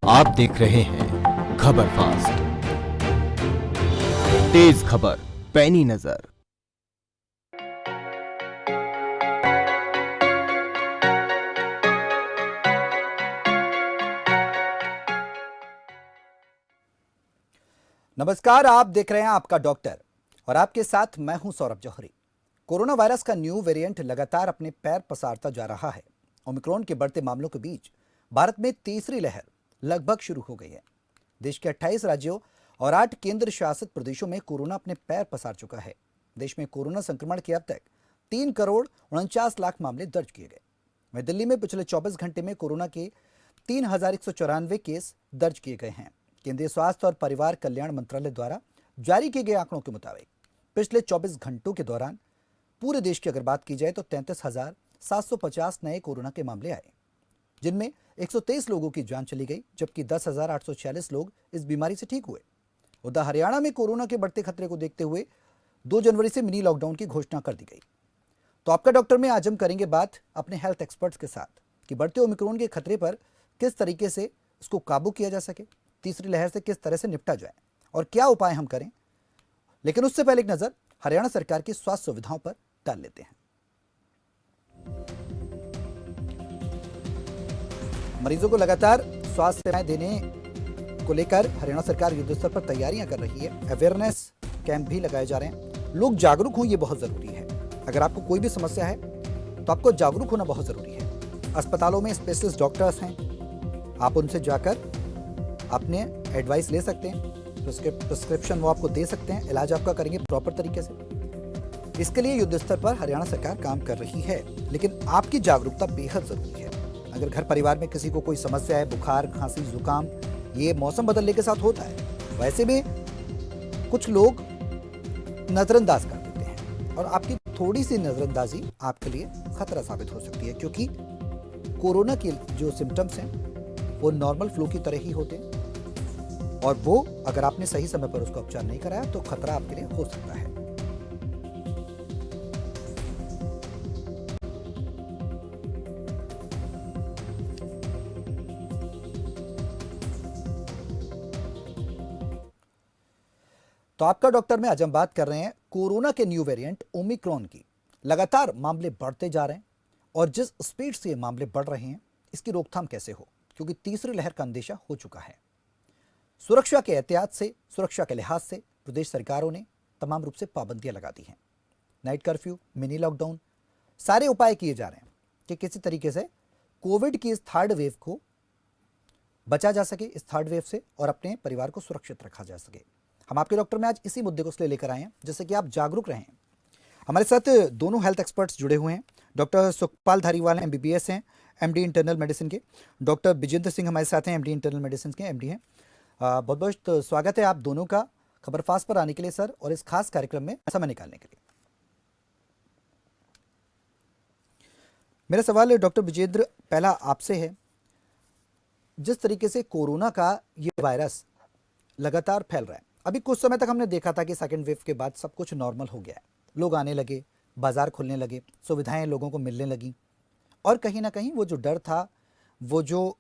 आप देख रहे हैं खबर फास्ट, तेज खबर, पैनी नजर। नमस्कार, आप देख रहे हैं आपका डॉक्टर और आपके साथ मैं हूं सौरभ जौहरी। कोरोना वायरस का न्यू वेरिएंट लगातार अपने पैर पसारता जा रहा है। ओमिक्रॉन के बढ़ते मामलों के बीच भारत में तीसरी लहर लगभग शुरू हो गई है। देश के 28 राज्यों और 8 केंद्र शासित प्रदेशों में कोरोना अपने पैर पसार चुका है। देश में कोरोना संक्रमण के अब तक 3 करोड़ 49 लाख मामले दर्ज किए गए। वहीं दिल्ली में पिछले 24 घंटे में कोरोना के 3,194 केस दर्ज किए गए हैं। केंद्रीय स्वास्थ्य और परिवार कल्याण मंत्रालय द्वारा जारी किए गए आंकड़ों के मुताबिक पिछले 24 घंटों के दौरान पूरे देश की अगर बात की जाए तो 33,750 नए कोरोना के मामले आए, जिनमें 123 लोगों की जान चली गई, जबकि 10,846 लोग इस बीमारी से ठीक हुए। उधर हरियाणा में कोरोना के बढ़ते खतरे को देखते हुए 2 जनवरी से मिनी लॉकडाउन की घोषणा कर दी गई। तो आपका डॉक्टर में आज हम करेंगे बात अपने हेल्थ एक्सपर्ट्स के साथ कि बढ़ते ओमिक्रॉन के खतरे पर किस तरीके से इसको काबू किया जा सके, तीसरी लहर से किस तरह से निपटा जाए और क्या उपाय हम करें। लेकिन उससे पहले एक नजर हरियाणा सरकार की स्वास्थ्य सुविधाओं पर डाल लेते हैं। मरीजों को लगातार स्वास्थ्य सेवाएं देने को लेकर हरियाणा सरकार युद्ध स्तर पर तैयारियां कर रही है। अवेयरनेस कैंप भी लगाए जा रहे हैं। लोग जागरूक हों, ये बहुत जरूरी है। अगर आपको कोई भी समस्या है तो आपको जागरूक होना बहुत जरूरी है। अस्पतालों में स्पेशलिस्ट डॉक्टर्स हैं, आप उनसे जाकर अपने एडवाइस ले सकते हैं, प्रिस्क्रिप्शन वो आपको दे सकते हैं, इलाज आपका करेंगे प्रॉपर तरीके से। इसके लिए युद्ध स्तर पर हरियाणा सरकार काम कर रही है, लेकिन आपकी जागरूकता बेहद जरूरी है। अगर घर परिवार में किसी को कोई समस्या है, बुखार, खांसी, जुकाम, ये मौसम बदलने के साथ होता है, वैसे में कुछ लोग नजरअंदाज कर देते हैं और आपकी थोड़ी सी नजरअंदाजी आपके लिए खतरा साबित हो सकती है, क्योंकि कोरोना के जो सिम्टम्स हैं वो नॉर्मल फ्लू की तरह ही होते हैं और वो अगर आपने सही समय पर उसका उपचार नहीं कराया तो खतरा आपके लिए हो सकता है। तो आपका डॉक्टर में आज हम बात कर रहे हैं कोरोना के न्यू वेरिएंट ओमिक्रॉन की। लगातार मामले बढ़ते जा रहे हैं और जिस स्पीड से ये मामले बढ़ रहे हैं, इसकी रोकथाम कैसे हो, क्योंकि तीसरी लहर का अंदेशा हो चुका है। सुरक्षा के एहतियात से, सुरक्षा के लिहाज से प्रदेश सरकारों ने तमाम रूप से पाबंदियां लगा दी हैं। नाइट कर्फ्यू, मिनी लॉकडाउन, सारे उपाय किए जा रहे हैं कि किसी तरीके से कोविड की इस थर्ड वेव को बचा जा सके, इस थर्ड वेव से, और अपने परिवार को सुरक्षित रखा जा सके। हम आपके डॉक्टर में आज इसी मुद्दे को इसलिए लेकर आए हैं जिससे कि आप जागरूक रहें। हमारे साथ दोनों हेल्थ एक्सपर्ट्स जुड़े हुए हैं। डॉक्टर सुखपाल धारीवाल MBBS हैं, MD इंटरनल मेडिसिन के। डॉक्टर विजेंद्र सिंह हमारे साथ हैं, MD इंटरनल मेडिसिन के MD हैं। बहुत बहुत स्वागत है आप दोनों का खबर फास्ट पर आने के लिए सर, और इस खास कार्यक्रम में समय निकालने के लिए। मेरा सवाल डॉक्टर विजेंद्र पहला आपसे है, जिस तरीके से कोरोना का ये वायरस लगातार फैल रहा है, अभी कुछ समय तक हमने देखा था कि सेकेंड वेव के बाद सब कुछ नॉर्मल हो गया है, लोग आने लगे, बाजार खुलने लगे, सुविधाएं लोगों को मिलने लगी, और कहीं ना कहीं वो जो डर था, वो जो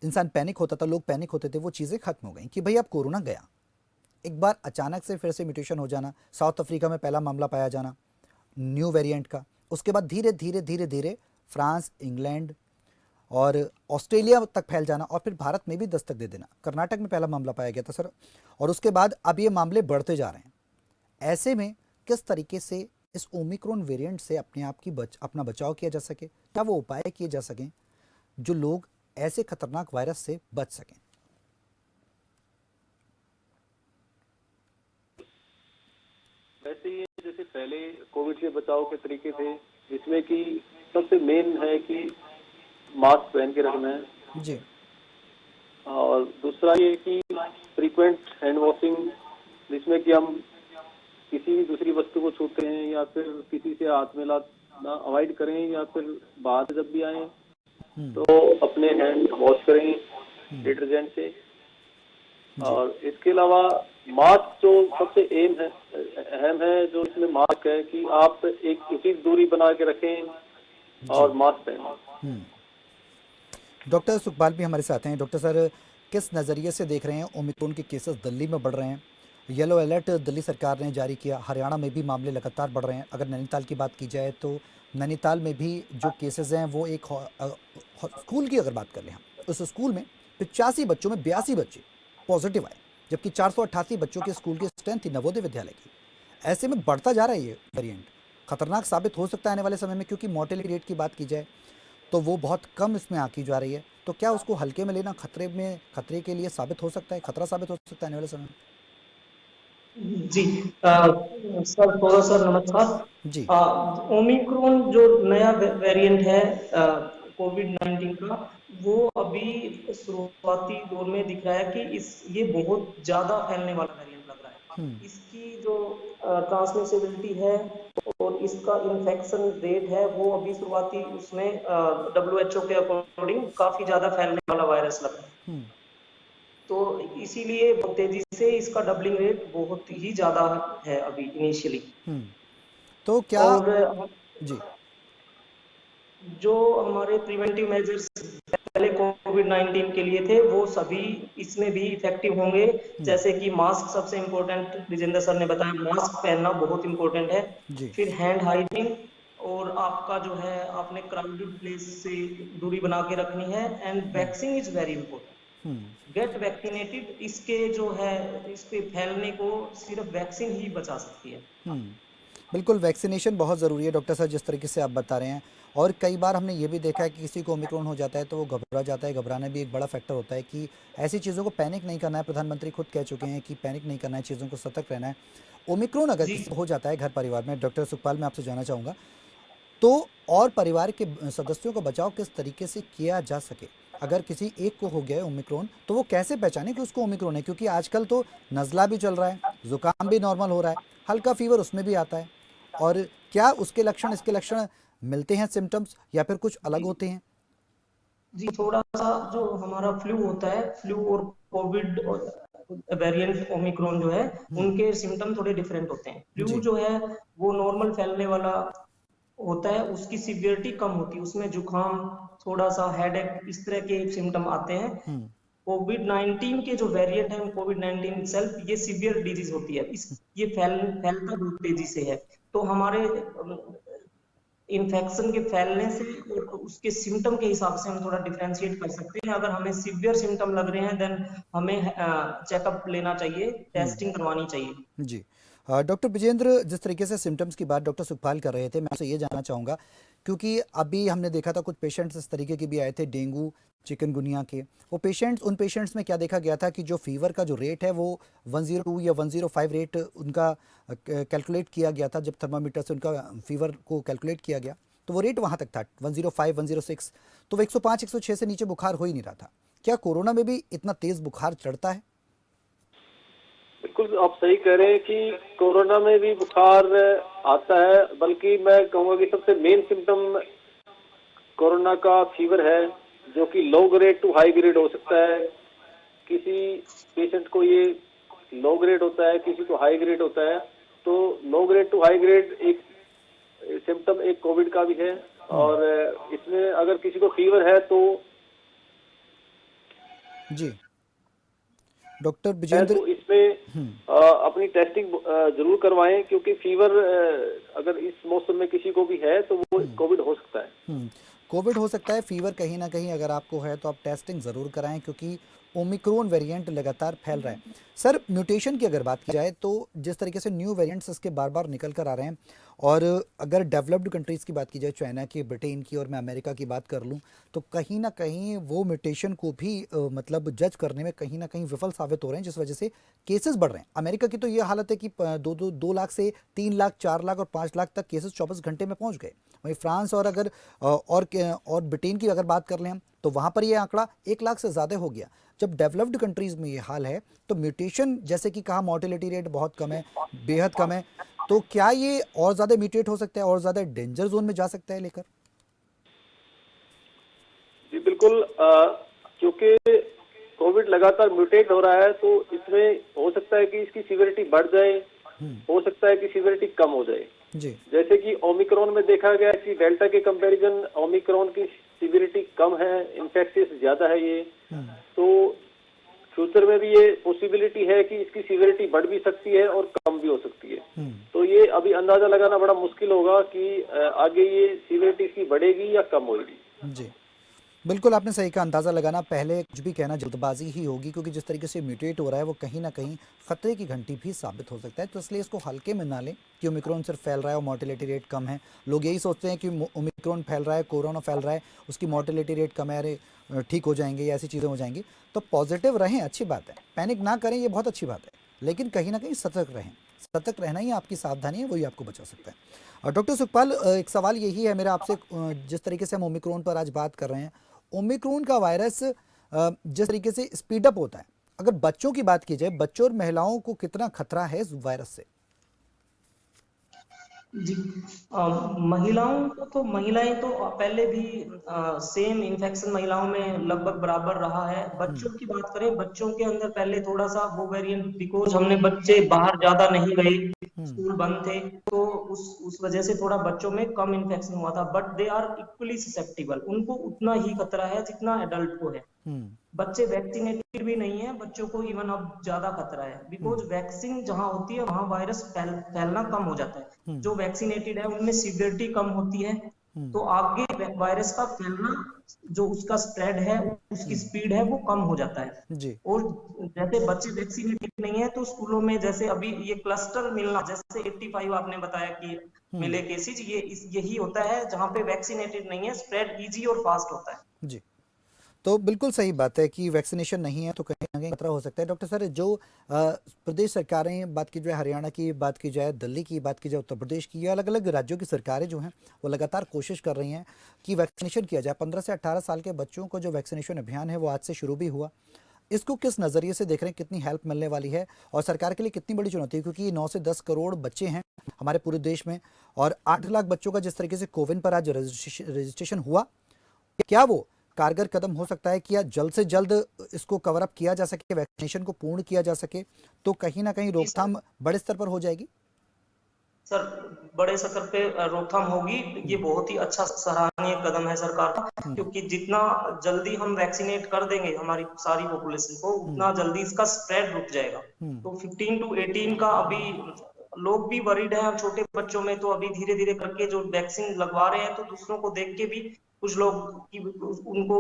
इंसान पैनिक होता था, लोग पैनिक होते थे, वो चीज़ें खत्म हो गई कि भाई अब कोरोना गया। एक बार अचानक से फिर से म्यूटेशन हो जाना, साउथ अफ्रीका में पहला मामला पाया जाना न्यू वेरिएंट का, उसके बाद धीरे धीरे धीरे धीरे फ्रांस, इंग्लैंड और ऑस्ट्रेलिया तक फैल जाना, और फिर भारत में भी दस्तक दे देना। कर्नाटक में पहला मामला पाया गया था सर, और उसके बाद अब ये मामले बढ़ते जा रहे हैं। ऐसे में किस तरीके से इस ओमिक्रॉन वेरिएंट से अपने आप की अपना बचाव किया जा सके, क्या वो उपाय किए जा सकें जो लोग ऐसे खतरनाक वायरस से बच सकें? वैसे ही जैसे पहले कोविड से बचाव के तरीके थे, जिसमें कि सबसे मेन है कि मास्क पहन के रखना है जी, और दूसरा ये कि फ्रीक्वेंट हैंड वॉशिंग, जिसमें कि हम किसी भी दूसरी वस्तु को छूते हैं या फिर किसी से हाथ मिलाना अवॉइड करें, या फिर बाहर जब भी आए तो अपने हैंड वॉश करें डिटर्जेंट से। और इसके अलावा मास्क जो सबसे अहम है, जो इसमें मास्क है कि आप एक उचित दूरी बना के रखें और मास्क पहनें। डॉक्टर सुखपाल भी हमारे साथ हैं। डॉक्टर सर, किस नज़रिए से देख रहे हैं? ओमिक्रॉन के केसेस दिल्ली में बढ़ रहे हैं, येलो अलर्ट दिल्ली सरकार ने जारी किया, हरियाणा में भी मामले लगातार बढ़ रहे हैं। अगर नैनीताल की बात की जाए तो नैनीताल में भी जो केसेस हैं वो एक स्कूल की अगर बात कर लें हम, उस स्कूल में 85 बच्चों में 82 बच्चे पॉजिटिव आए, जबकि 488 बच्चों के स्कूल की स्ट्रेंथ थी नवोदय विद्यालय की। ऐसे में बढ़ता जा रहा है ये वेरिएंट, खतरनाक साबित हो सकता है आने वाले समय में, क्योंकि मोर्टेलिटी रेट की बात की जाए तो वो बहुत कम इसमें आकी जा रही है। तो क्या उसको हल्के में लेना खतरे के लिए साबित हो सकता है, खतरा साबित हो सकता है आने वाले समय में? जी। सर थोड़ा सर नमस्कार। जी। ओमिक्रॉन जो नया वेरिएंट है कोविड 19 का, वो अभी शुरुआती दौर में दिख रहा है कि ये बहुत ज्यादा फैलने वाला वेरिएंट लग रहा हम्म। है। इसकी जो ट्रांसमिसिबिलिटी है और इसका इन्फेक्शन रेट है वो अभी शुरुआती उसमें WHO के अकॉर्डिंग काफी ज्यादा फैलने वाला वायरस लग रहा है। हम्म। तो इसीलिए बहुत तेजी से इसका डबलिंग रेट बहुत ही ज्यादा है अभी इनिशियली। हम्म। तो क्या? और जी। जो हमारे प्रिवेंटिव मेजर्स पहले कोविड 19 के लिए थे वो सभी इसमें भी इफेक्टिव होंगे। हम्म। जैसे कि मास्क सबसे इम्पोर्टेंट, विजेंद्र सर ने बताया, मास्क पहनना बहुत इम्पोर्टेंट है। जी। फिर हैंड हाइजीन, और आपका जो है आपने क्राउडेड प्लेस से दूरी बना के रखनी है। And vaccine is very important, hmm. Get vaccinated. इसके जो है इसके फैलने को सिर्फ वैक्सीन ही बचा सकती है। हम्म। बिल्कुल, वैक्सीनेशन बहुत ज़रूरी है डॉक्टर साहब, जिस तरीके से आप बता रहे हैं। और कई बार हमने ये भी देखा है कि किसी को ओमिक्रॉन हो जाता है तो वो घबरा जाता है। घबराना भी एक बड़ा फैक्टर होता है कि ऐसी चीज़ों को पैनिक नहीं करना है। प्रधानमंत्री खुद कह चुके हैं कि पैनिक नहीं करना है, चीज़ों को सतर्क रहना है। ओमिक्रॉन अगर जी। किसी को हो जाता है घर परिवार में, डॉक्टर सुखपाल, मैं आपसे जानना चाहूँगा, तो और परिवार के सदस्यों का बचाव किस तरीके से किया जा सके? अगर किसी एक को हो गया है ओमिक्रॉन तो वो कैसे पहचाने कि उसको ओमिक्रॉन है? क्योंकि आजकल तो नज़ला भी चल रहा है, ज़ुकाम भी नॉर्मल हो रहा है, हल्का फीवर उसमें भी आता है। और क्या उसके लक्षण इसके लक्षण मिलते हैं, सिम्टम्स, या फिर कुछ अलग जी। होते हैं? जी, थोड़ा सा जो हमारा फ्लू होता है, फ्लू और कोविड वेरिएंट ओमिक्रॉन जो है, हम्म। उनके सिम्टम थोड़े डिफरेंट होते हैं। फ्लू जी। जो है वो नॉर्मल फैलने वाला होता है, उसकी सीवियरिटी कम होती है, उसमें जुकाम, थोड़ा सा हेडेक, इस तरह के सिम्टम आते हैं। हम्म। कोविड 19 के जो वेरिएंट है, कोविड 19 सेल्फ ये सीवियर डिजीज होती है। ये फैलता बहुत तेजी से है। तो हमारे इन्फेक्शन के फैलने से और उसके सिम्टम के हिसाब से हम थोड़ा डिफरेंशिएट कर सकते हैं। अगर हमें सीवियर सिम्टम लग रहे हैं देन हमें चेकअप लेना चाहिए, हम्म। टेस्टिंग करवानी चाहिए। जी। डॉक्टर विजेंद्र, जिस तरीके से सिम्टम्स की बात डॉक्टर सुखपाल कर रहे थे, मैं आपसे ये जानना चाहूँगा, क्योंकि अभी हमने देखा था कुछ पेशेंट्स इस तरीके के भी आए थे डेंगू चिकनगुनिया के। वो पेशेंट्स, उन पेशेंट्स में क्या देखा गया था कि जो फीवर का जो रेट है वो 102 या 105 रेट उनका कैलकुलेट किया गया था। जब थर्मामीटर से उनका फीवर को कैलकुलेट किया गया तो वो रेट वहाँ तक था 105 106। तो वो 105 106 से नीचे बुखार हो ही नहीं रहा था। क्या कोरोना में भी इतना तेज़ बुखार चढ़ता है? बिल्कुल आप सही कह रहे हैं कि कोरोना में भी बुखार आता है, बल्कि मैं कहूँगा कि सबसे मेन सिम्टम कोरोना का फीवर है, जो कि low grade two high grade हो सकता है। किसी पेशेंट को ये लो ग्रेड होता है, किसी को हाई ग्रेड होता है। तो low grade two high grade एक सिम्टम एक कोविड का भी है। और इसमें अगर किसी को फीवर है तो जी। डॉक्टर विजेंद्र। इसमें हम्म। अपनी टेस्टिंग जरूर करवाएं, क्योंकि फीवर अगर इस मौसम में किसी को भी है तो वो कोविड हो सकता है। कोविड हो सकता है, फीवर कहीं ना कहीं अगर आपको है तो आप टेस्टिंग ज़रूर कराएं, क्योंकि ओमिक्रॉन वेरिएंट लगातार फैल रहा है। सर, म्यूटेशन की अगर बात की जाए तो जिस तरीके से न्यू वेरिएंट्स इसके बार बार निकल कर आ रहे हैं, और अगर डेवलप्ड कंट्रीज़ की बात की जाए, चाइना की, ब्रिटेन की, और मैं अमेरिका की बात कर लूँ, तो कहीं ना कहीं वो म्यूटेशन को भी मतलब जज करने में कहीं ना कहीं विफल साबित हो रहे हैं, जिस वजह से केसेस बढ़ रहे हैं। अमेरिका की तो ये हालत है कि 2 लाख से 3 लाख, 4 लाख और 5 लाख तक केसेस 24 घंटे में पहुंच गए। वहीं फ्रांस और अगर और ब्रिटेन की अगर बात कर लें हम, तो वहाँ पर ये आंकड़ा 1 लाख से ज़्यादा हो गया। जब डेवलप्ड कंट्रीज़ में ये हाल है तो म्यूटेशन, जैसे कि कहा, मोर्टेलिटी रेट बहुत कम है, बेहद कम है, तो क्या ये और ज़्यादा म्यूटेट हो सकता है, और ज़्यादा डेंजर जोन में जा सकता है लेकर? जी बिल्कुल, क्योंकि कोविड लगातार म्यूटेट हो रहा है तो इसमें हो सकता है कि इसकी सीवियरिटी बढ़ जाए, हो सकता है कि सीवियरिटी कम हो जाए। जी। जैसे कि ओमिक्रॉन में देखा गया कि डेल्टा के कंपैरिजन ओमिक्रॉन की सीवियरिटी कम है, इन्फेक्टियस ज्यादा है ये। तो फ्यूचर में भी ये पॉसिबिलिटी है कि इसकी सीवियरिटी बढ़ भी सकती है और कम भी हो सकती है। तो ये अभी अंदाजा लगाना बड़ा मुश्किल होगा कि आगे ये सीवियरिटी इसकी बढ़ेगी या कम होगी। जी, बिल्कुल आपने सही कहा, अंदाज़ा लगाना पहले कुछ भी कहना जल्दबाजी ही होगी, क्योंकि जिस तरीके से म्यूटेट हो रहा है वो कहीं ना कहीं खतरे की घंटी भी साबित हो सकता है। तो इसलिए इसको हल्के में ना लें कि ओमिक्रॉन सिर्फ फैल रहा है और मोर्टेलिटी रेट कम है। लोग यही सोचते हैं कि ओमिक्रॉन फैल रहा है, कोरोना फैल रहा है, उसकी मोर्टेलिटी रेट कम है, अरे ठीक हो जाएंगे या ऐसी चीज़ें हो जाएंगी। तो पॉजिटिव रहें, अच्छी बात है, पैनिक ना करें, ये बहुत अच्छी बात है, लेकिन कहीं ना कहीं सतर्क रहें। सतर्क रहना ही आपकी सावधानी है, वही आपको बचा सकता है। और डॉक्टर सुखपाल, एक सवाल यही है मेरा आपसे, जिस तरीके से हम ओमिक्रॉन पर आज बात कर रहे हैं, ओमिक्रॉन का वायरस जिस तरीके से स्पीड अप होता है, अगर बच्चों की बात की जाए, बच्चों और महिलाओं को कितना खतरा है इस वायरस से? जी, महिलाओं को तो महिलाएं तो पहले भी सेम इन्फेक्शन महिलाओं में लगभग बराबर रहा है। बच्चों की बात करें, बच्चों के अंदर पहले थोड़ा सा वो वेरिएंट, बिकॉज हमने बच्चे बाहर ज्यादा नहीं गए, स्कूल बंद थे, तो उस वजह से थोड़ा बच्चों में कम इन्फेक्शन हुआ था। But they are equally susceptible, उनको उतना ही खतरा है जितना एडल्ट को है। बच्चे वैक्सीनेटेड भी नहीं है, बच्चों को इवन अब ज्यादा खतरा है, बिकॉज वैक्सीन जहां होती है वहां वायरस फैलना कम हो जाता है। जो वैक्सीनेटेड है उनमें सीवियरिटी कम होती है, तो आगे वायरस का फैलना, जो उसका स्प्रेड है, उसकी स्पीड है, वो कम हो जाता है। जी, और जैसे बच्चे वैक्सीनेटेड नहीं है, तो स्कूलों में जैसे अभी ये क्लस्टर मिलना, जैसे 85 आपने बताया कि मिले केसेज, यही होता है जहां पे वैक्सीनेटेड नहीं है, स्प्रेड इजी और फास्ट होता है। जी, तो बिल्कुल सही बात है कि वैक्सीनेशन नहीं है तो कहीं ना कहीं खतरा हो सकता है। डॉक्टर सर, जो प्रदेश सरकारें, बात की जाए हरियाणा की, बात की जाए दिल्ली की, बात की जाए उत्तर प्रदेश की, या अलग अलग राज्यों की सरकारें जो हैं वो लगातार कोशिश कर रही हैं कि वैक्सीनेशन किया जाए। 15 से 18 साल के बच्चों को जो वैक्सीनेशन अभियान है वो आज से शुरू भी हुआ। इसको किस नज़रिए से देख रहे हैं, कितनी हेल्प मिलने वाली है और सरकार के लिए कितनी बड़ी चुनौती है, क्योंकि 9 से 10 करोड़ बच्चे हैं हमारे पूरे देश में, और 8 लाख बच्चों का जिस तरीके से कोविन पर आज रजिस्ट्रेशन हुआ, क्या वो कारगर कदम हो सकता है कि या जल्द से जल्द इसको कवर अप किया जा सके, वैक्सीनेशन को पूर्ण किया जा सके, तो कहीं ना कहीं रोकथाम बड़े स्तर पर हो जाएगी? सर, बड़े स्तर पे रोकथाम होगी। ये बहुत ही अच्छा सराहनीय कदम है सरकार का, क्योंकि जितना जल्दी हम वैक्सीनेट कर देंगे हमारी सारी पॉपुलेशन को, उतना जल्दी इसका स्प्रेड रुक जाएगा। तो 15 टू 18 का अभी लोग भी वरीड हैं, छोटे बच्चों में तो अभी धीरे धीरे करके जो वैक्सीन लगवा रहे हैं, तो दूसरों को देख के भी कुछ लोग की उनको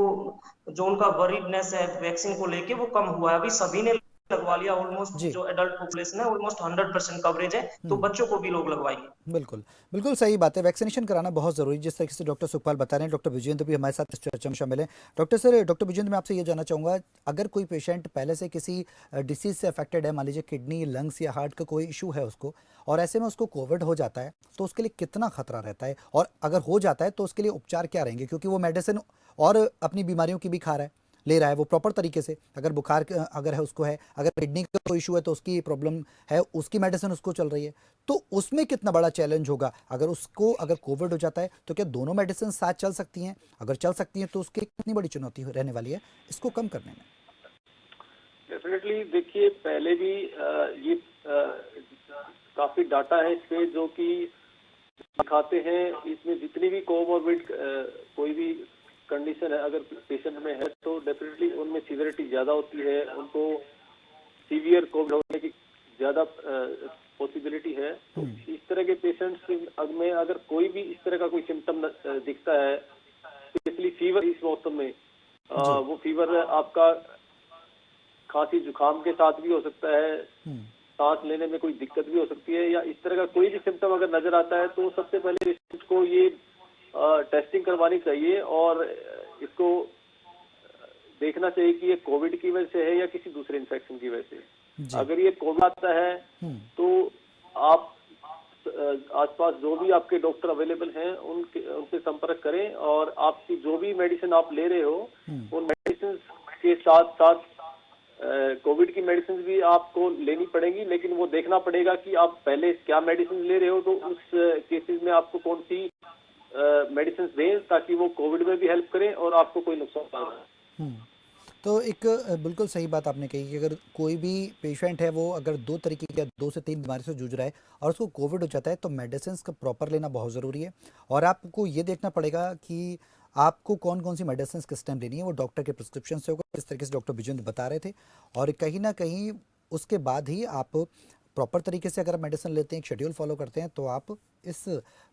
जो उनका वरीडनेस है वैक्सीन को लेके वो कम हुआ है। अभी सभी ने लगवा लिया, ऑलमोस्ट जी, जो एडल्ट पॉपुलेशन है ऑलमोस्ट 100% कवरेज है, तो बच्चों को भी लोग लगवाएंगे। बिल्कुल, बिल्कुल सही बात है, वैक्सीनेशन कराना बहुत ज़रूरी है, जिस तरीके से डॉक्टर सुखपाल बता रहे हैं। डॉक्टर विजेंद्र भी हमारे साथ इस चर्चा में शामिल हैं। डॉक्टर सर, डॉक्टर विजेंद्र, मैं आपसे ये जानना चाहूँगा, अगर कोई पेशेंट पहले से किसी डिसीज़ से अफेक्टेड है, मान लीजिए किडनी, लंग्स या हार्ट का कोई इशू है उसको, और ऐसे में उसको कोविड हो जाता है, तो उसके लिए कितना खतरा रहता है, और अगर हो जाता है तो उसके लिए उपचार क्या रहेंगे, क्योंकि वो मेडिसिन और अपनी बीमारियों की भी खा रहा है, ले रहा है वो प्रॉपर तरीके से, अगर बुखार अगर है उसको है, अगर किडनी का कोई इशू है तो उसकी प्रॉब्लम है, उसकी मेडिसिन उसको चल रही है, तो उसमें कितना बड़ा चैलेंज होगा। अगर कोविड हो जाता है तो क्या दोनों मेडिसिन साथ चल सकती हैं? अगर चल सकती हैं तो उसकी कितनी बड़ी चुनौती रहने वाली है इसको कम करने में? डेफिनेटली, देखिए पहले भी ये काफी डाटा है इस पे जो कि दिखाते हैं, इसमें जितनी भी कोमोर्बिड कोई भी कंडीशन है अगर पेशेंट में है तो डेफिनेटली उनमें सीवियरिटी ज़्यादा होती है, उनको सीवियर कोविड होने की ज़्यादा पॉसिबिलिटी है। तो इस तरह के पेशेंट्स में अगर कोई भी इस तरह का कोई सिम्टम दिखता है, स्पेशली फीवर इस मौसम में, वो फीवर आपका खांसी जुकाम के साथ भी हो सकता है, सांस लेने में कोई दिक्कत भी हो सकती है, या इस तरह का कोई भी सिम्टम अगर नजर आता है तो सबसे पहले पेशेंट को ये टेस्टिंग करवानी चाहिए और इसको देखना चाहिए कि ये कोविड की वजह से है या किसी दूसरे इन्फेक्शन की वजह से। अगर ये कोविड आता है तो आप आसपास जो भी आपके डॉक्टर अवेलेबल हैं उनसे संपर्क करें, और आपकी जो भी मेडिसिन आप ले रहे हो उन मेडिसिन के साथ साथ कोविड की मेडिसिन भी आपको लेनी पड़ेगी, लेकिन वो देखना पड़ेगा कि आप पहले क्या मेडिसिन ले रहे हो, तो उस केसेस में आपको कौन सी मेडिसिन दें ताकि वो कोविड में भी हेल्प करें और आपको कोई नुकसान ना हो। तो एक बिल्कुल सही बात आपने कही कि अगर कोई भी पेशेंट है वो अगर 2 तरीके की 2 से 3 बीमारी से जूझ रहा है और उसको कोविड हो जाता है तो मेडिसिन का प्रॉपर लेना बहुत ज़रूरी है, और आपको ये देखना पड़ेगा कि आपको कौन कौन सी मेडिसिन किस टाइम लेनी है वो डॉक्टर के प्रिस्क्रिप्शन से होगा, जिस तरीके से डॉक्टर विजेंद्र बता रहे थे। और कहीं ना कहीं उसके बाद ही आप प्रॉपर तरीके से अगर आप मेडिसिन लेते हैं, एक शेड्यूल फॉलो करते हैं, तो आप इस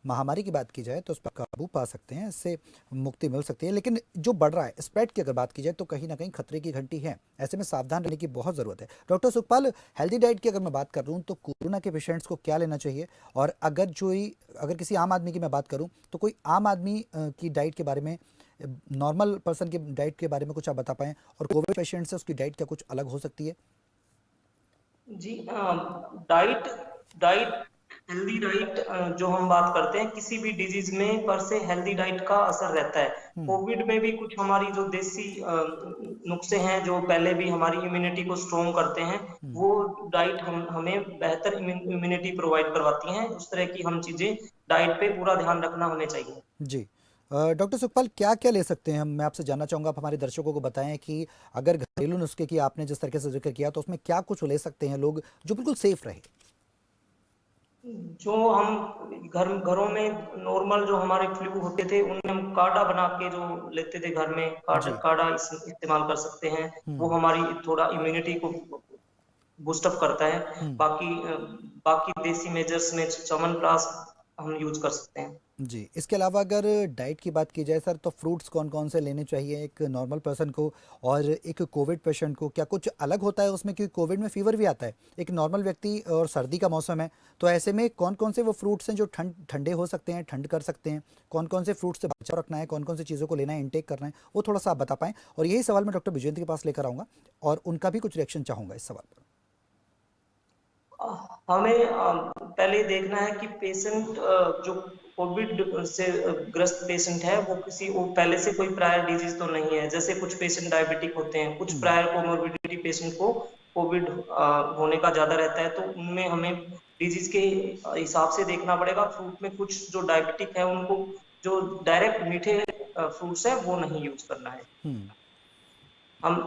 महामारी की बात की जाए तो उस पर काबू पा सकते हैं, इससे मुक्ति मिल सकती है। लेकिन जो बढ़ रहा है स्प्रेड की अगर बात की जाए तो कहीं ना कहीं खतरे की घंटी है, ऐसे में सावधान रहने की बहुत ज़रूरत है। डॉक्टर सुखपाल, हेल्दी डाइट की अगर मैं बात कर रहा हूँ तो कोरोना के पेशेंट्स को क्या लेना चाहिए, और अगर किसी आम आदमी की मैं बात करूँ तो कोई आम आदमी की डाइट के बारे में, नॉर्मल पर्सन की डाइट के बारे में कुछ आप बता पाएँ, और कोविड पेशेंट से उसकी डाइट क्या कुछ अलग हो सकती है? जी, डाइट डाइट हेल्दी डाइट जो हम बात करते हैं किसी भी डिजीज में, पर से हेल्दी डाइट का असर रहता है। कोविड में भी कुछ हमारी जो देसी नुस्खे हैं जो पहले भी हमारी इम्यूनिटी को स्ट्रोंग करते हैं, वो डाइट हमें बेहतर इम्यूनिटी प्रोवाइड करवाती हैं। उस तरह की हम चीजें डाइट पे पूरा ध्यान रखना हमें चाहिए। जी। डॉक्टर सुखपाल, क्या क्या ले सकते हैं हम? मैं आपसे जानना चाहूँगा, आप हमारे दर्शकों को बताएं कि अगर घरेलू नुस्खे की आपने जिस तरीके से जिक्र किया तो उसमें क्या कुछ ले सकते हैं लोग जो बिल्कुल सेफ रहे? जो हम घरों में नॉर्मल जो हमारे फ्लू होते थे उनमें हम काढ़ा बना के जो लेते थे घर में, काढ़ा जी। काढ़ा इस्तेमाल कर सकते हैं। वो हमारी थोड़ा इम्यूनिटी को बूस्टअप करता है। हम्म। बाकी देसी मेजर्स में च्यवनप्राश हम यूज कर सकते हैं। जी, इसके अलावा अगर डाइट की बात की जाए सर, तो फ्रूट्स कौन कौन से लेने चाहिए एक नॉर्मल पर्सन को और एक कोविड पेशेंट को? क्या कुछ अलग होता है उसमें, क्योंकि कोविड में फीवर भी आता है, एक नॉर्मल व्यक्ति, और सर्दी का मौसम है, तो ऐसे में कौन कौन से वो फ्रूट्स हैं जो ठंडे हो सकते हैं, ठंड कर सकते हैं, कौन कौन से फ्रूट से बचाव रखना है, कौन कौन सी चीज़ों को लेना है, इनटेक करना है, वो थोड़ा सा आप बता पाएँ। और यही सवाल मैं डॉक्टर विजेंद्र के पास लेकर आऊँगा और उनका भी कुछ रिएक्शन चाहूँगा इस सवाल पर। हमें पहले देखना है कि पेशेंट जो कोविड से ग्रस्त पेशेंट है वो पहले से कोई प्रायर डिजीज तो नहीं है। जैसे कुछ पेशेंट डायबिटिक होते हैं, कुछ प्रायर कोमोर्बिडिटी पेशेंट को कोविड होने का ज्यादा रहता है, तो उनमें हमें डिजीज के हिसाब से देखना पड़ेगा। फ्रूट में कुछ जो डायबिटिक है उनको जो डायरेक्ट मीठे फ्रूट्स है वो नहीं यूज करना है। हम्म। हम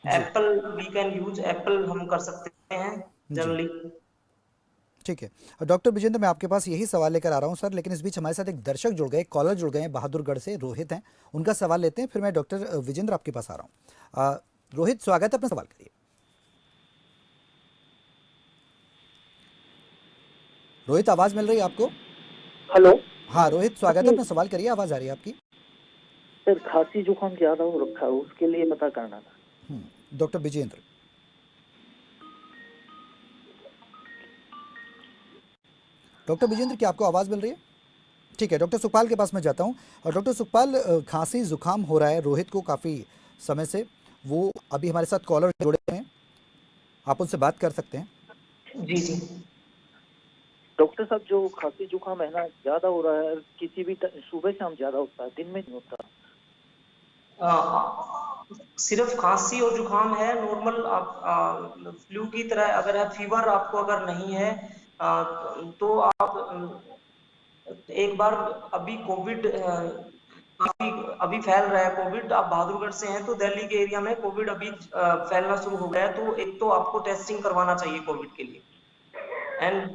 जी। Apple, we can use apple हम कर सकते हैं जी, जनरली। ठीक है। डॉक्टर विजेंद्र, मैं आपके पास यही सवाल लेकर आ रहा हूँ सर, लेकिन इस बीच हमारे साथ एक दर्शक जुड़ गए, कॉलर जुड़ गए हैं बहादुरगढ़ से, रोहित हैं, उनका सवाल लेते हैं, फिर मैं डॉक्टर विजेंद्र आपके पास आ रहा हूँ। रोहित, स्वागत है, अपना सवाल करिए। रोहित, आवाज़ मिल रही है आपको? हेलो हाँ रोहित, स्वागत है, जी अपना सवाल करिए, आवाज़ आ रही है आपकी। सर, खांसी जुकाम ज्यादा हो रखा है, उसके लिए पता करना था। डॉक्टर विजेंद्र। डॉक्टर विजेंद्र, क्या आपको आवाज़ मिल रही है? ठीक है, डॉक्टर सुखपाल के पास मैं जाता हूँ। और डॉक्टर सुखपाल, खांसी जुकाम हो रहा है रोहित को काफ़ी समय से, वो अभी हमारे साथ कॉलर जुड़े हुए हैं, आप उनसे बात कर सकते हैं। जी जी। डॉक्टर साहब, जो खांसी जुकाम है ना, ज्यादा हो रहा है, किसी भी सुबह शाम ज्यादा होता है, दिन में नहीं होता। सिर्फ खांसी और जुकाम है, नॉर्मल आप फ्लू की तरह अगर है, फीवर आपको अगर नहीं है तो आप एक बार, अभी कोविड काफी अभी फैल रहा है कोविड, आप बहादुरगढ़ से हैं तो दिल्ली के एरिया में कोविड अभी फैलना शुरू हो गया है, तो एक तो आपको टेस्टिंग करवाना चाहिए कोविड के लिए। एंड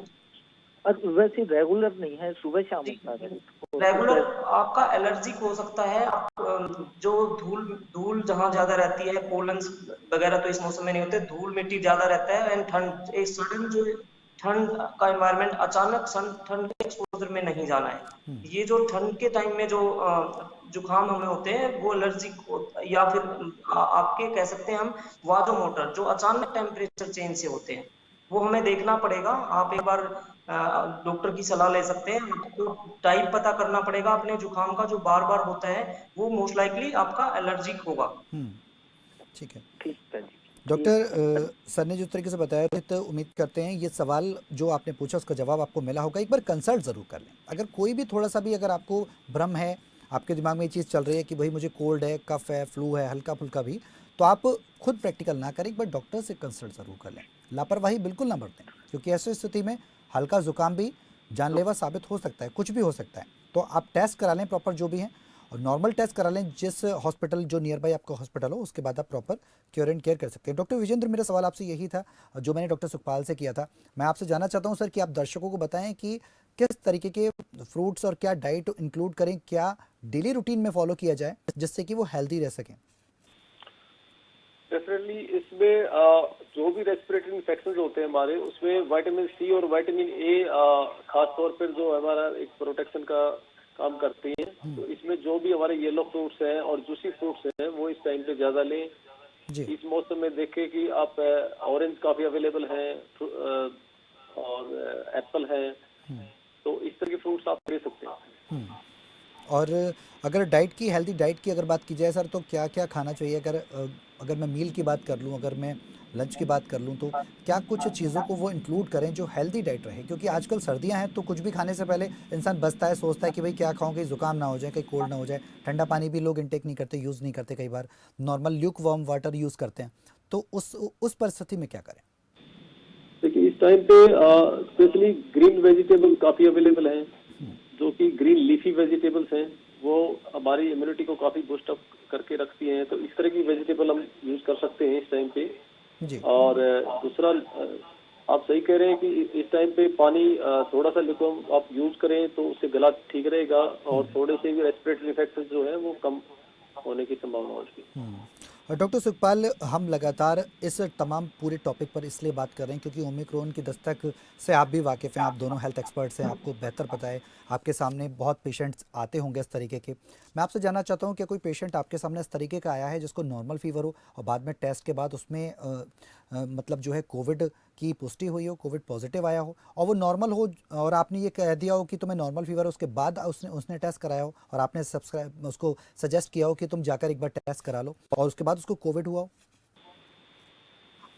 और वैसे रेगुलर नहीं है, सुबह शाम होता है तो रेगुलर आपका एलर्जिक हो सकता है। आप जो धूल धूल जहाँ ज्यादा रहती है, पोलन वगैरह तो इस मौसम में नहीं होते, धूल मिट्टी ज्यादा रहता है, एंड ठंड, एक सडन जो ठंड का एनवायरनमेंट, अचानक ठंड के एक्सपोजर में नहीं जाना है। ये जो ठंड के टाइम में जो जुकाम हमें होते हैं वो एलर्जिक, या फिर आपके कह सकते हैं हम वादोमोटर, जो अचानक टेम्परेचर चेंज से होते हैं, वो हमें देखना पड़ेगा। आप एक बार डॉक्टर की सलाह ले सकते हैं। आपको टाइप पता करना पड़ेगा अपने जुकाम का, जो बार बार होता है वो मोस्ट लाइकली आपका एलर्जिक होगा। ठीक है। ठीक है जी। डॉक्टर सर ने जिस तरीके से बताया, तो उम्मीद करते हैं ये सवाल जो आपने पूछा उसका जवाब आपको मिला होगा। एक बार कंसल्ट ज़रूर कर लें, अगर कोई भी थोड़ा सा भी अगर आपको भ्रम है, आपके दिमाग में ये चीज़ चल रही है कि भाई मुझे कोल्ड है, कफ है, फ्लू है, हल्का फुल्का भी, तो आप खुद प्रैक्टिकल ना करें, एक बार डॉक्टर से कंसल्ट ज़रूर कर लें। लापरवाही बिल्कुल ना बरतें, क्योंकि ऐसी स्थिति में हल्का जुकाम भी जानलेवा साबित हो सकता है, कुछ भी हो सकता है। तो आप टेस्ट करा लें प्रॉपर जो भी हैं, और नॉर्मल टेस्ट करा लें जिस हॉस्पिटल, जो नियर बाई आपका हॉस्पिटल हो, उसके बाद आप प्रॉपर क्योर एंड केयर कर सकते हैं। डॉक्टर विजेंद्र, मेरा सवाल आपसे यही था जो मैंने डॉक्टर सुखपाल से किया था। मैं आपसे जानना चाहता हूं सर कि आप दर्शकों को बताएं कि किस तरीके के फ्रूट्स और क्या डाइट इंक्लूड करें, क्या डेली रूटीन में फॉलो किया जाए जिससे कि वो हेल्दी रह सकें? डेफिनेटली इसमें जो भी रेस्पिरेटरी इन्फेक्शन होते हैं हमारे, उसमें विटामिन सी और विटामिन ए खास तौर पर जो हमारा एक प्रोटेक्शन का काम करती हैं। तो इसमें जो भी हमारे येलो फ्रूट्स हैं और जूसी फ्रूट्स हैं वो इस टाइम पे ज़्यादा लें। जी। इस मौसम में देखें कि आप ऑरेंज काफ़ी अवेलेबल हैं और एप्पल है, तो इस तरह के फ्रूट्स आप ले सकते हैं। और अगर डाइट की, हेल्दी डाइट की अगर बात की जाए सर, तो क्या क्या खाना चाहिए? अगर मैं मील की बात कर लूँ, अगर मैं लंच की बात कर लूँ, तो क्या कुछ चीज़ों को वो इंक्लूड करें जो हेल्दी डाइट रहे? क्योंकि आजकल सर्दियां हैं तो कुछ भी खाने से पहले इंसान बचता है, सोचता है कि भाई क्या खाऊं, कहीं जुकाम ना हो जाए, कहीं कोल्ड ना हो जाए। ठंडा पानी भी लोग इंटेक नहीं करते, यूज़ नहीं करते, कई बार normal lukewarm water use करते हैं। तो उस परिस्थिति में क्या करें? देखिए इस टाइम पे स्पेशली ग्रीन वेजिटेबल काफ़ी अवेलेबल हैं, जो कि ग्रीन लीफी वेजिटेबल्स हैं, वो हमारी इम्यूनिटी को काफ़ी बूस्ट अप करके रखती हैं। तो इस तरह की वेजिटेबल हम यूज़ कर सकते हैं इस टाइम पे। जी। और दूसरा, आप सही कह रहे हैं कि इस टाइम पे पानी थोड़ा सा लिक्विड आप यूज़ करें तो उससे गला ठीक रहेगा और थोड़े से भी रेस्पिरेटरी इन्फेक्शन जो है वो कम होने की संभावना है उसकी। और डॉक्टर सुखपाल, हम लगातार इस तमाम पूरे टॉपिक पर इसलिए बात कर रहे हैं क्योंकि ओमिक्रॉन की दस्तक से आप भी वाकिफ़ हैं, आप दोनों हेल्थ एक्सपर्ट्स हैं, आपको बेहतर पता है। आपके सामने बहुत पेशेंट्स आते होंगे इस तरीके के। मैं आपसे जानना चाहता हूं कि कोई पेशेंट आपके सामने इस तरीके का आया है जिसको नॉर्मल फीवर हो और बाद में टेस्ट के बाद उसमें मतलब जो है कोविड की पुष्टि हुई हो, कोविड पॉजिटिव आया हो और वो नॉर्मल हो, और आपने ये कह दिया हो कि तुम्हें नॉर्मल फीवर है, उसके बाद उसने टेस्ट कराया हो और आपने उसको सजेस्ट किया हो कि तुम जाकर एक बार टेस्ट करा लो और उसके बाद उसको कोविड हुआ हो?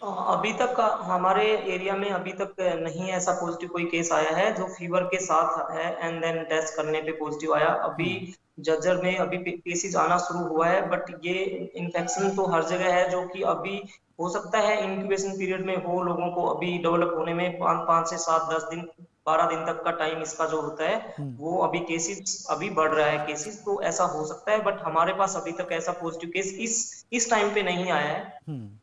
अभी तक हमारे एरिया में अभी तक नहीं ऐसा पॉजिटिव कोई केस आया है जो फीवर के साथ है एंड देन टेस्ट करने पे पॉजिटिव आया। अभी जज्जर में अभी केसेस आना शुरू हुआ है, बट ये इन्फेक्शन तो हर जगह है, जो कि अभी हो सकता है इंक्यूबेशन पीरियड में हो लोगों को अभी डेवलप होने में 5 से 7 10 दिन 12 दिन तक का टाइम इसका जो होता है, वो अभी केसेस अभी बढ़ रहा है केसेस, तो ऐसा हो सकता है। बट हमारे पास अभी तक ऐसा पॉजिटिव केस इस टाइम पे नहीं आया है।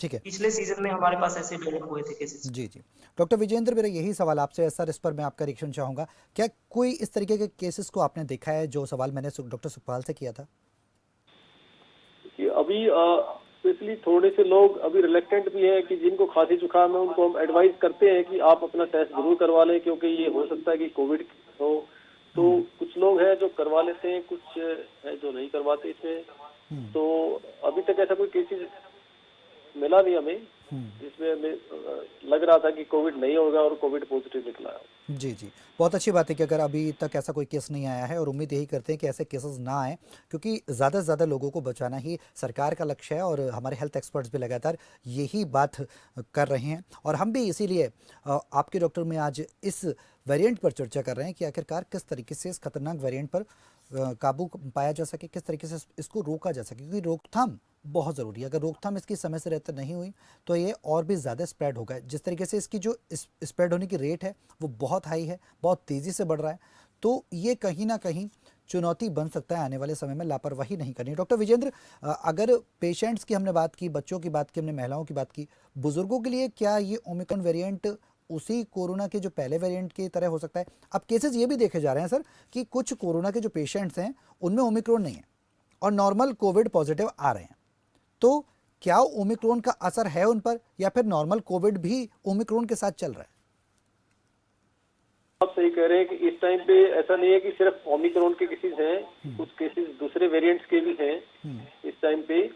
ठीक है। पिछले सीजन में हमारे पास ऐसे डेवलप हुए थे केसेस। जी जी। डॉक्टर विजेंद्र, मेरा यही सवाल आपसे है सर, इस पर मैं आपका रिएक्शन चाहूँगा। क्या कोई इस तरीके के केसेस को आपने देखा है जो सवाल मैंने डॉक्टर सुखपाल से किया था? कि अभी स्पेशली थोड़े से लोग अभी रिलेक्टेंट भी हैं कि जिनको खांसी जुकाम है उनको हम एडवाइस करते हैं कि आप अपना टेस्ट जरूर करवा लें, क्योंकि ये हो सकता है कि कोविड हो। तो कुछ लोग हैं जो करवा लेते हैं, कुछ है जो नहीं करवाते इसमें। तो अभी तक ऐसा कोई केसेस मिला नहीं हमें जिसमें हमें लग रहा था कि कोविड नहीं होगा और कोविड पॉजिटिव निकला है। जी जी। बहुत अच्छी बात है कि अगर अभी तक ऐसा कोई केस नहीं आया है, और उम्मीद यही करते हैं कि ऐसे केसेस ना आए, क्योंकि ज़्यादा से ज़्यादा लोगों को बचाना ही सरकार का लक्ष्य है और हमारे हेल्थ एक्सपर्ट्स भी लगातार यही बात कर रहे हैं। और हम भी इसीलिए आपके डॉक्टर में आज इस वेरिएंट पर चर्चा कर रहे हैं कि आखिरकार किस तरीके से इस खतरनाक वेरिएंट पर काबू पाया जा सके, किस तरीके से इसको रोका जा सके, क्योंकि रोकथाम बहुत ज़रूरी है। अगर रोकथाम इसकी समय से रहते नहीं हुई तो ये और भी ज़्यादा स्प्रेड होगा। जिस तरीके से इसकी जो स्प्रेड होने की रेट है वो बहुत हाई है, बहुत तेज़ी से बढ़ रहा है, तो ये कहीं ना कहीं चुनौती बन सकता है आने वाले समय में। लापरवाही नहीं करनी। डॉक्टर विजेंद्र, अगर पेशेंट्स की हमने बात की, बच्चों की बात की, हमने महिलाओं की बात की, बुजुर्गों के लिए क्या ये ओमिक्रॉन वेरिएंट उसी कोरोना के जो पहले वेरिएंट की तरह हो सकता है? अब केसेस ये भी देखे जा रहे हैं सर कि कुछ कोरोना के जो पेशेंट्स हैं उनमें ओमिक्रॉन नहीं है और नॉर्मल कोविड पॉजिटिव आ रहे हैं, तो क्या ओमिक्रॉन का असर है उन पर, या फिर नॉर्मल कोविड भी ओमिक्रॉन के साथ चल रहा है? आप सही कह रहे हैं कि इस टाइम पे ऐसा नहीं है कि सिर्फ ओमिक्रॉन के केसेस हैं, कुछ केसेस दूसरे वेरिएंट्स के भी हैं इस टाइम पे।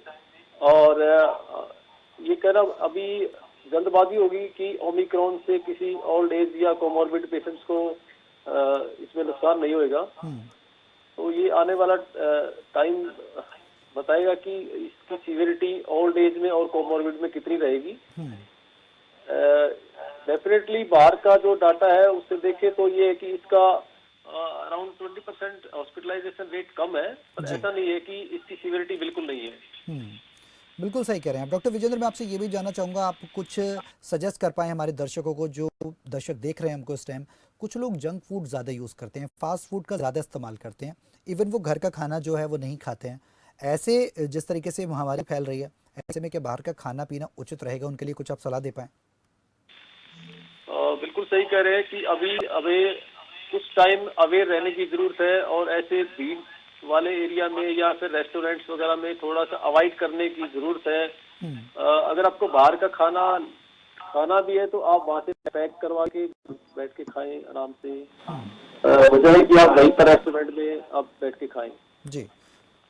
और ये कहना अभी जल्दबाजी होगी कि ओमिक्रॉन से किसी ओल्ड एज या कोमॉर्बिड पेशेंट्स को इसमें नुकसान नहीं होएगा। तो ये आने वाला टाइम बताएगा कि इसकी सीवियरिटी ओल्ड एज में और कोमॉर्बिड में कितनी रहेगी। डेफिनेटली बाहर का जो डाटा है उससे देखें तो ये है कि इसका अराउंड 20% हॉस्पिटलाइजेशन रेट कम है, पर ऐसा नहीं है कि इसकी सीवियरिटी बिल्कुल नहीं है। बिल्कुल सही कह रहे हैं आप। डॉक्टर विजेंद्र, मैं आपसे ये भी जानना चाहूँगा, आप कुछ सजेस्ट कर पाएँ हमारे दर्शकों को, जो दर्शक देख रहे हैं हमको इस टाइम। कुछ लोग जंक फूड ज़्यादा यूज़ करते हैं, फास्ट फूड का ज़्यादा इस्तेमाल करते हैं, इवन वो घर का खाना जो है वो नहीं खाते हैं। ऐसे जिस तरीके से महामारी फैल रही है, ऐसे में क्या बाहर का खाना पीना उचित रहेगा? उनके लिए कुछ आप सलाह दे पाएँ? बिल्कुल सही कह रहे हैं कि अभी उस टाइम अवेयर रहने की जरूरत है और ऐसे भीड़ वाले एरिया में या फिर रेस्टोरेंट्स वगैरह में थोड़ा सा अवॉइड करने की जरूरत है। अगर आपको बाहर का खाना खाना भी है तो आप वहाँ से पैक करवा के बैठ के खाएं आराम से, बजाय कि आप वहीं पर रेस्टोरेंट में आप बैठ के खाएं। जी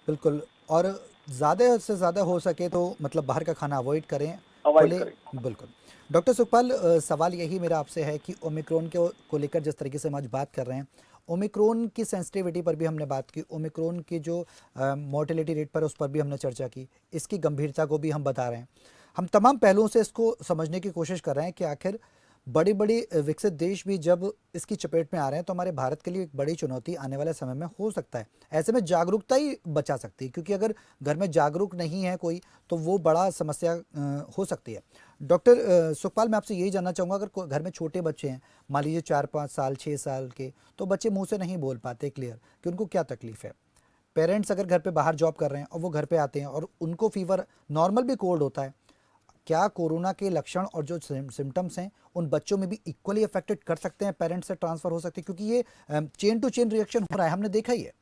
बिल्कुल। और ज़्यादा से ज़्यादा हो सके तो मतलब बाहर का खाना अवॉइड करें, अवॉइड खुले। करें। बिल्कुल। डॉक्टर सुखपाल, सवाल यही मेरा आपसे है कि ओमिक्रॉन को लेकर जिस तरीके से हम आज बात कर रहे हैं, ओमिक्रॉन की सेंसिटिविटी पर भी हमने बात की, ओमिक्रॉन की जो मोर्टेलिटी रेट पर उस पर भी हमने चर्चा की, इसकी गंभीरता को भी हम बता रहे हैं। हम तमाम पहलुओं से इसको समझने की कोशिश कर रहे हैं कि आखिर बड़ी बड़ी विकसित देश भी जब इसकी चपेट में आ रहे हैं तो हमारे भारत के लिए एक बड़ी चुनौती आने वाले समय में हो सकता है। ऐसे में जागरूकता ही बचा सकती है, क्योंकि अगर घर में जागरूक नहीं है कोई तो वो बड़ा समस्या हो सकती है। डॉक्टर सुखपाल, मैं आपसे यही जानना चाहूँगा, अगर घर में छोटे बच्चे हैं, मान लीजिए 4-5 साल 6 साल के, तो बच्चे मुँह से नहीं बोल पाते क्लियर कि उनको क्या तकलीफ़ है। पेरेंट्स अगर घर पे बाहर जॉब कर रहे हैं और वो घर पे आते हैं और उनको फीवर, नॉर्मल भी कोल्ड होता है, क्या कोरोना के लक्षण और जो सिम्टम्स हैं उन बच्चों में भी इक्वली अफेक्टेड कर सकते हैं, पेरेंट्स से ट्रांसफ़र हो सकती है? क्योंकि ये चेन टू चेन रिएक्शन हो रहा है, हमने देखा ही है।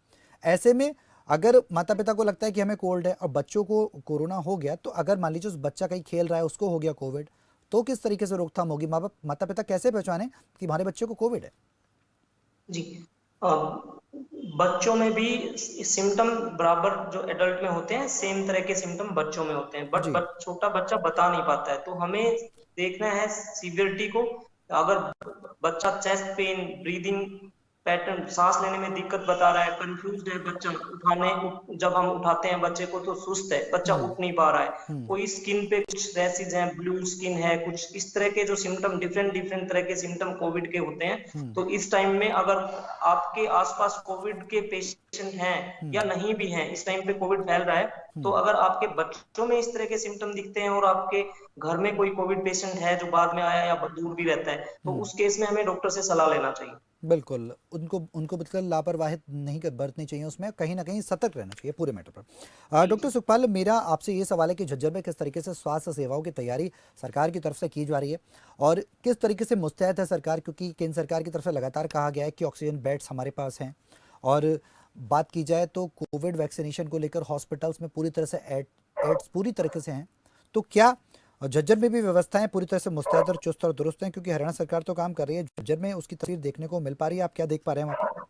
ऐसे में अगर माता पिता को लगता है कि हमें कोल्ड है और बच्चों को कोरोना हो गया, तो अगर मान लीजिए उस बच्चा कहीं खेल रहा है उसको हो गया कोविड, तो किस तरीके से रोकथाम होगी? माँ बाप, माता पिता कैसे पहचाने कि हमारे बच्चे को कोविड है? जी, बच्चों में भी सिम्टम बराबर जो एडल्ट में होते हैं, सेम तरह के सिम्टम बच्चों में होते हैं, जी। बट छोटा बच्चा बता नहीं पाता है। तो हमें देखना है सीवियरिटी को। अगर बच्चा चेस्ट पेन, ब्रीदिंग पैटर्न, सांस लेने में दिक्कत बता रहा है, कंफ्यूज है बच्चा, जब हम उठाते हैं बच्चे को तो सुस्त है, बच्चा उठ नहीं पा रहा है, कोई स्किन पे कुछ रैशेज हैं, ब्लू स्किन है, कुछ इस तरह के जो सिम्टम, डिफरेंट डिफरेंट तरह के सिम्टम कोविड के होते हैं। तो इस टाइम में अगर आपके आसपास कोविड के पेशेंट हैं या नहीं भी हैं, इस टाइम पे कोविड फैल रहा है, तो अगर आपके बच्चों में इस तरह के सिम्टम दिखते हैं और आपके घर में कोई कोविड पेशेंट है जो बाद में आया या दूर भी रहता है, तो उस केस में हमें डॉक्टर से सलाह लेना चाहिए। बिल्कुल, उनको बिल्कुल लापरवाही नहीं बरतनी चाहिए, उसमें कहीं ना कहीं सतर्क रहना चाहिए पूरे मैटर पर। डॉक्टर सुखपाल, मेरा आपसे ये सवाल है कि झज्जर में किस तरीके से स्वास्थ्य सेवाओं की तैयारी सरकार की तरफ से की जा रही है और किस तरीके से मुस्तैद है सरकार, क्योंकि केंद्र सरकार की तरफ से लगातार कहा गया है कि ऑक्सीजन बेड्स हमारे पास हैं, और बात की जाए तो कोविड वैक्सीनेशन को लेकर हॉस्पिटल्स में पूरी तरह से एड्स पूरी तरीके से हैं, तो क्या और झज्जर में भी व्यवस्थाएं पूरी तरह से मुस्तैद और चुस्त और दुरुस्त हैं? क्योंकि हरियाणा सरकार तो काम कर रही है, झज्जर में उसकी तस्वीर देखने को मिल पा रही है, आप क्या देख पा रहे हैं वहाँ पर?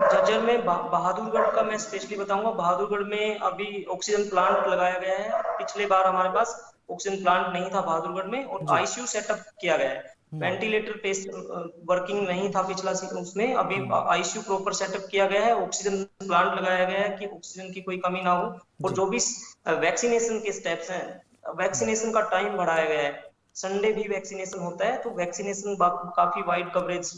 झज्जर में बहादुरगढ़ का मैं स्पेशली बताऊंगा। बहादुरगढ़ में अभी ऑक्सीजन प्लांट लगाया गया है। पिछले बार हमारे पास ऑक्सीजन प्लांट नहीं था बहादुरगढ़ में, और आईसीयू सेटअप किया गया है। वेंटिलेटर पेशेंट वर्किंग नहीं था पिछला उसमें, अभी आईसीयू प्रॉपर सेटअप किया गया है, ऑक्सीजन प्लांट लगाया गया है कि ऑक्सीजन की कोई कमी ना हो। और जो भी वैक्सीनेशन के स्टेप्स हैं, वैक्सीनेशन का टाइम बढ़ाया गया है, संडे भी वैक्सीनेशन होता है, तो वैक्सीनेशन काफी वाइड कवरेज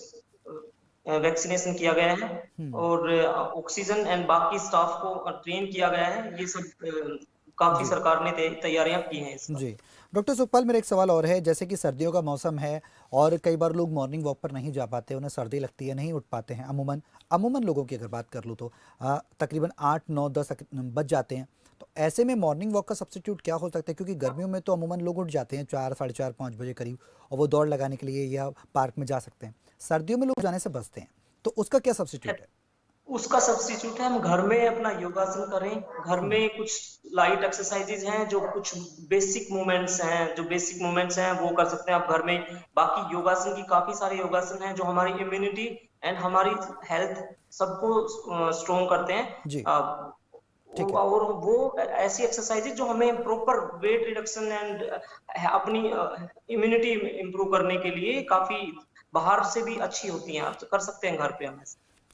वैक्सीनेशन किया गया है, और ऑक्सीजन एंड बाकी स्टाफ को ट्रेन किया गया है। ये सब काफी सरकार ने तैयारियां की हैं इसका। जी डॉक्टर सुखपाल, मेरा एक सवाल और है, जैसे कि सर्दियों का मौसम है और कई बार लोग मॉर्निंग वॉक पर नहीं जा पाते, उन्हें सर्दी लगती है, नहीं उठ पाते हैं, अमूमन लोगों की अगर बात कर लूँ तो तकरीबन 8, 9, 10 बज जाते हैं, तो ऐसे में मॉर्निंग वॉक का सब्स्टिट्यूट क्या हो सकता है? क्योंकि गर्मियों में तो अमूमन लोग उठ जाते हैं 4, साढ़े 4, 5 बजे करीब, और वो दौड़ लगाने के लिए या पार्क में जा सकते हैं। सर्दियों में लोग जाने से बचते हैं, तो उसका क्या सब्स्टिट्यूट है? उसका सब्स्टिट्यूट है हम घर में अपना योगासन करें। घर में कुछ लाइट एक्सरसाइजेज हैं, जो कुछ बेसिक मूवमेंट्स हैं वो कर सकते हैं आप घर में। बाकी योगासन की काफी सारे योगासन हैं जो हमारी इम्यूनिटी एंड हमारी हेल्थ सबको स्ट्रोंग करते हैं। जी ठीक है। और वो ऐसी एक्सरसाइजेज जो हमें प्रॉपर वेट रिडक्शन एंड अपनी इम्यूनिटी इंप्रूव करने के लिए काफी बाहर से भी अच्छी होती हैं, आप कर सकते हैं घर पे हमें।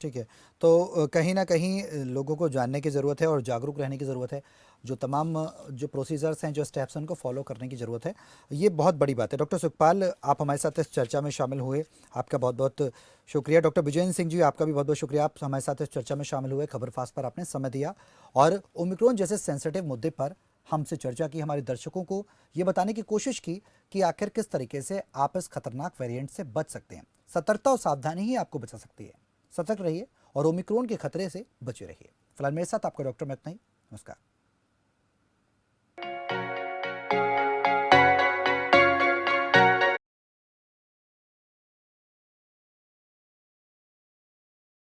ठीक है, तो कहीं ना कहीं लोगों को जानने की ज़रूरत है और जागरूक रहने की ज़रूरत है। जो तमाम जो प्रोसीजर्स हैं, जो स्टेप्स हैं, उनको फॉलो करने की ज़रूरत है। ये बहुत बड़ी बात है। डॉक्टर सुखपाल, आप हमारे साथ इस चर्चा में शामिल हुए, आपका बहुत बहुत शुक्रिया। डॉक्टर विजयेंद्र सिंह जी, आपका भी बहुत बहुत शुक्रिया, आप हमारे साथ इस चर्चा में शामिल हुए, खबर फास्ट पर आपने समय दिया और ओमिक्रॉन जैसे सेंसिटिव मुद्दे पर हमसे चर्चा की, हमारे दर्शकों को ये बताने की कोशिश की कि आखिर किस तरीके से आप इस खतरनाक वेरिएंट से बच सकते हैं। सतर्कता और सावधानी ही आपको बचा सकती है। सतर्क रहिए और ओमिक्रॉन के खतरे से बचे रहिए। फिलहाल मेरे साथ आपका डॉक्टर मैं इतना ही। नमस्कार।